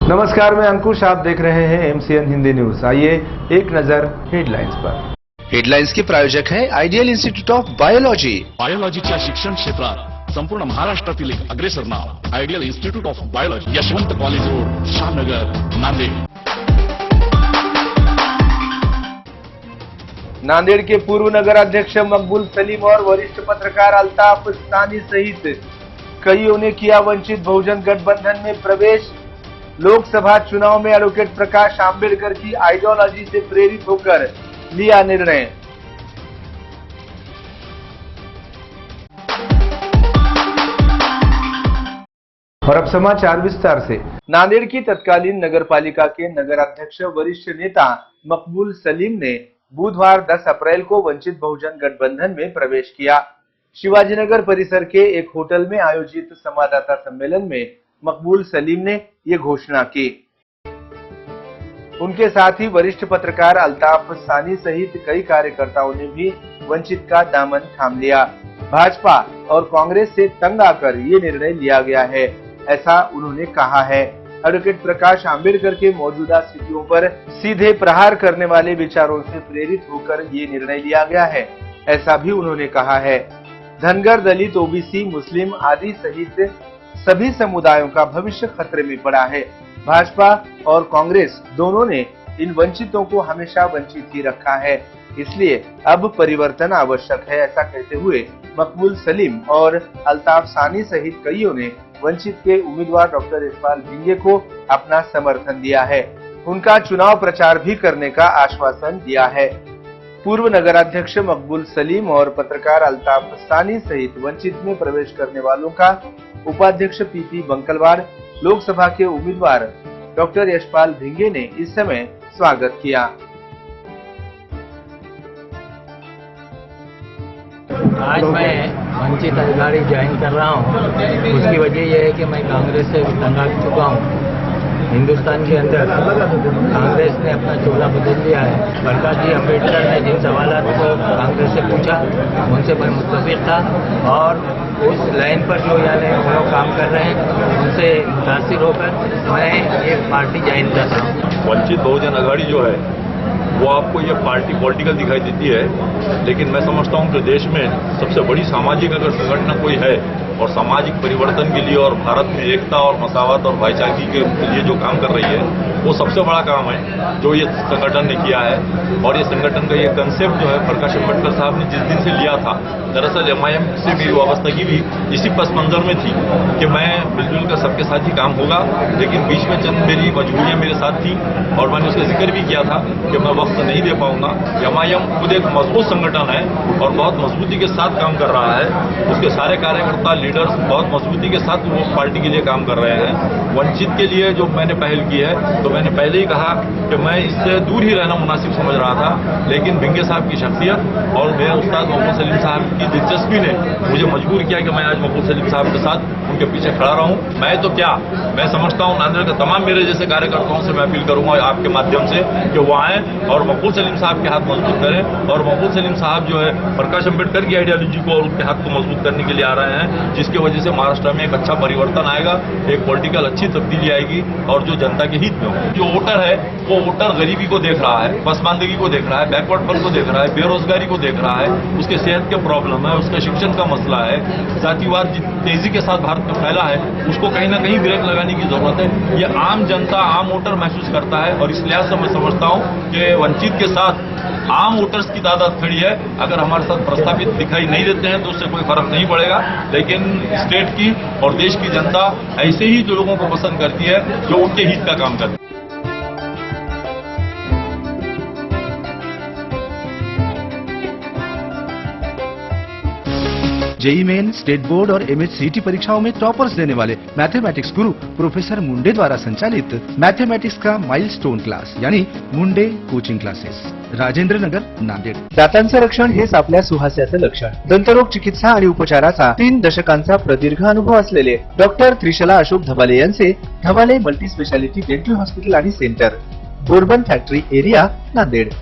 नमस्कार, मैं अंकुश। आप देख रहे हैं एमसीएन हिंदी न्यूज। आइए एक नजर हेडलाइंस पर। हेडलाइन्स के प्रायोजक है आयडियल इन्स्टिट्यूट ऑफ बायोलॉजी। बायोलॉजीच्या शिक्षण क्षेत्रात संपूर्ण महाराष्ट्रातील एक अग्रेसर नाव ideal institute of biology, Yashwant college road, Shahnagar, Nanded. Nanded के पूर्व नगराध्यक्ष मकबूल सलीम और वरिष्ठ पत्रकार अल्ताफ सानी सहित कईयों ने किया वंचित बहुजन गठबंधन में प्रवेश। लोकसभा चुनाव में एडवोकेट प्रकाश आंबेडकर की आइडियोलॉजी से प्रेरित होकर लिया निर्णय। और अब समाचार विस्तार से। नांदेड़ की तत्कालीन नगरपालिका के नगराध्यक्ष वरिष्ठ नेता मकबूल सलीम ने बुधवार 10 अप्रैल को वंचित बहुजन गठबंधन में प्रवेश किया। शिवाजीनगर परिसर के एक होटल में आयोजित संवाददाता सम्मेलन में मकबूल सलीम ने ये घोषणा की। उनके साथ ही वरिष्ठ पत्रकार अल्ताफ सानी सहित कई कार्यकर्ताओं ने भी वंचित का दामन थाम लिया। भाजपा और कांग्रेस से तंग आकर ये निर्णय लिया गया है, ऐसा उन्होंने कहा है। एडवोकेट प्रकाश आंबेडकर के मौजूदा स्थितियों पर सीधे प्रहार करने वाले विचारों से प्रेरित होकर ये निर्णय लिया गया है, ऐसा भी उन्होंने कहा है। धनगर, दलित, ओबीसी, मुस्लिम आदि सहित सभी समुदायों का भविष्य खतरे में पड़ा है। भाजपा और कांग्रेस दोनों ने इन वंचितों को हमेशा वंचित ही रखा है, इसलिए अब परिवर्तन आवश्यक है, ऐसा कहते हुए मकबूल सलीम और अल्ताफ सानी सहित कईयों ने वंचित के उम्मीदवार डॉक्टर यशपाल भिंगे को अपना समर्थन दिया है। उनका चुनाव प्रचार भी करने का आश्वासन दिया है। पूर्व नगराध्यक्ष मकबूल सलीम और पत्रकार अल्ताफ सानी सहित वंचित में प्रवेश करने वालों का उपाध्यक्ष पीपी बंकलवाड़, लोकसभा के उम्मीदवार डॉक्टर यशपाल भिंगे ने इस समय स्वागत किया। आज मैं वंचित अधिकारी ज्वाइन कर रहा हूँ। उसकी वजह यह है कि मैं कांग्रेस से तंग आ चुका हूँ। हिंदुस्तान के अंदर कांग्रेस ने अपना चोला बदल दिया है। प्रकाश जी अम्बेडकर ने जिन सवालों को कांग्रेस से पूछा उनसे मैं मुत्तफिक था और उस लाइन पर जो यानी वो लोग काम कर रहे हैं उनसे मुतासिर होकर मैं एक पार्टी ज्वाइन कर रहा हूँ। वंचित बहुजन आघाड़ी जो है वो आपको ये पार्टी पॉलिटिकल दिखाई देती है, लेकिन मैं समझता हूँ कि देश में सबसे बड़ी सामाजिक अगर संगठन कोई है और सामाजिक परिवर्तन के लिए और भारत में एकता और मसावत और भाईचारे के लिए जो काम कर रही है वो सबसे बड़ा काम है जो ये संगठन ने किया है। और ये संगठन का ये कंसेप्ट जो है प्रकाश आंबेडकर साहब ने जिस दिन से लिया था, दरअसल एमआईएम से मेरी वाबस्तगी भी इसी पस मंजर में थी कि मैं मिलजुल कर सबके साथ ही काम होगा, लेकिन बीच में चंद मेरी मजबूरियां मेरे साथ थी और मैंने उसका जिक्र भी किया था कि मैं वक्त नहीं दे पाऊंगा। एमआईएम खुद एक मजबूत संगठन है और बहुत मजबूती के साथ काम कर रहा है। उसके सारे कार्यकर्ता लीडर्स बहुत मजबूती के साथ वो पार्टी के लिए काम कर रहे हैं। वंचित के लिए जो मैंने पहल की है तो मैंने पहले ही कहा कि मैं इससे दूर ही रहना मुनासिब समझ रहा था, लेकिन भिंगे साहब की शख्सियत और मेरे उस्ताद मकबूल सलीम साहब की दिलचस्पी ने मुझे मजबूर किया कि मैं आज मकबूल सलीम साहब के साथ उनके पीछे खड़ा रहूं। मैं तो क्या, मैं समझता हूं नांदेड़ के तमाम मेरे जैसे कार्यकर्ताओं से मैं अपील करूंगा आपके माध्यम से कि वो आए और मकबूल सलीम साहब के हाथ मजबूत करें। और मकबूल सलीम साहब जो है प्रकाश अम्बेडकर की आइडियोलॉजी को और उनके हाथ को मजबूत करने के लिए आ रहे हैं, जिसकी वजह से महाराष्ट्र में एक अच्छा परिवर्तन आएगा, एक पॉलिटिकल अच्छी तब्दीली आएगी और जो जनता के हित में हो। जो वोटर है वो वोटर गरीबी को देख रहा है, पसमानदगी को देख रहा है, बैकवर्डपन को देख रहा है, बेरोजगारी को देख रहा है, उसके सेहत के प्रॉब्लम है, उसका शिक्षण का मसला है, जातिवाद जिस तेजी के साथ भारत में फैला है उसको कहीं ना कहीं ब्रेक लगाने की जरूरत है। ये आम जनता, आम वोटर महसूस करता है और इस लिहाज से मैं समझता हूं कि वंचित के साथ आम वोटर्स की तादाद खड़ी है। अगर हमारे साथ प्रस्तावित दिखाई नहीं देते हैं तो उससे कोई फर्क नहीं पड़ेगा, लेकिन स्टेट की और देश की जनता ऐसे ही जो लोगों को पसंद करती है जो उनके हित का काम करती है। जेईई मेन, स्टेट बोर्ड और एमएचसीईटी परीक्षाओं में टॉपर्स देने वाले मैथमेटिक्स गुरु प्रोफेसर मुंडे द्वारा संचालित मैथमेटिक्स का माइलस्टोन क्लास यानी मुंडे कोचिंग क्लासेस, राजेंद्र नगर, नांदेड। दातांचं रक्षण हेच आपल्या सुहास्याचं लक्षण। दंतरोग चिकित्सा आणि उपचाराचा 3 दशकांचा प्रदीर्घ अनुभव असलेले डॉक्टर त्रिशला अशोक धबाले यांचे Dhabale multi speciality dental hospital आणि centre, Borban factory area, Nanded.